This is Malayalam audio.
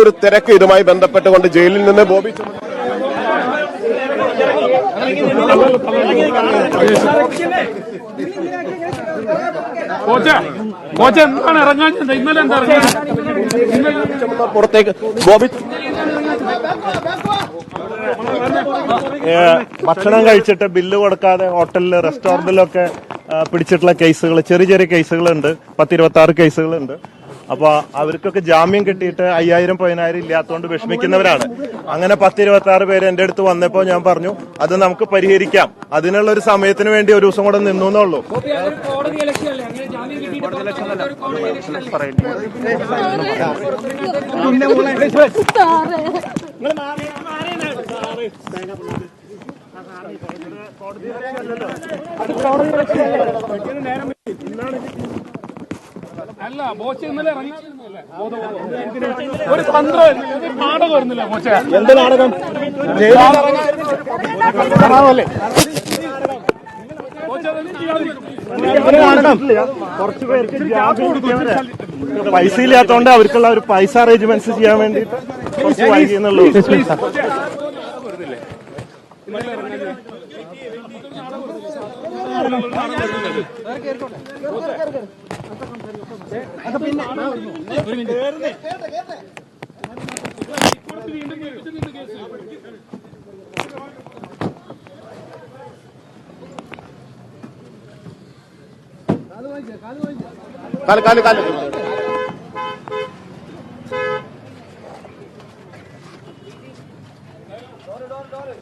ഒരു തിരക്ക് ഇതുമായി ബന്ധപ്പെട്ടുകൊണ്ട് ജയിലിൽ നിന്ന് ബോബി എന്താണ് ഇറങ്ങാൻ ഇന്നലെ എന്താ പുറത്തേക്ക് ബോബി ഭക്ഷണം കഴിച്ചിട്ട് ബില്ല് കൊടുക്കാതെ ഹോട്ടലിൽ റെസ്റ്റോറന്റിലൊക്കെ പിടിച്ചിട്ടുള്ള കേസുകൾ, ചെറിയ ചെറിയ കേസുകളുണ്ട്. 10-26 കേസുകളുണ്ട്. അപ്പൊ അവർക്കൊക്കെ ജാമ്യം കിട്ടിയിട്ട് 5000-10000 ഇല്ലാത്തതുകൊണ്ട് വിഷമിക്കുന്നവരാണ്. അങ്ങനെ 10-26 പേര് എന്റെ അടുത്ത് വന്നപ്പോ ഞാൻ പറഞ്ഞു അത് നമുക്ക് പരിഹരിക്കാം, അതിനുള്ള ഒരു സമയത്തിന് വേണ്ടി ഒരു ദിവസം കൂടെ നിന്നു എന്നുള്ളൂ. അല്ല ബോച്ച ഇന്നലെ ഇറങ്ങിയിരുന്നില്ലേ? ഒരു തന്ത്രം നാടകം വരുന്നില്ല ബോച്ച. എന്ത് നാടകം? കുറച്ചു പേർക്ക് പൈസ ഇല്ലാത്തതുകൊണ്ട് അവർക്കുള്ള ഒരു പൈസ അറേഞ്ച്മെന്റ്സ് ചെയ്യാൻ വേണ്ടിയിട്ട് കുറച്ച് വൈകിയെന്നുള്ളൂ. കാല് Sorry.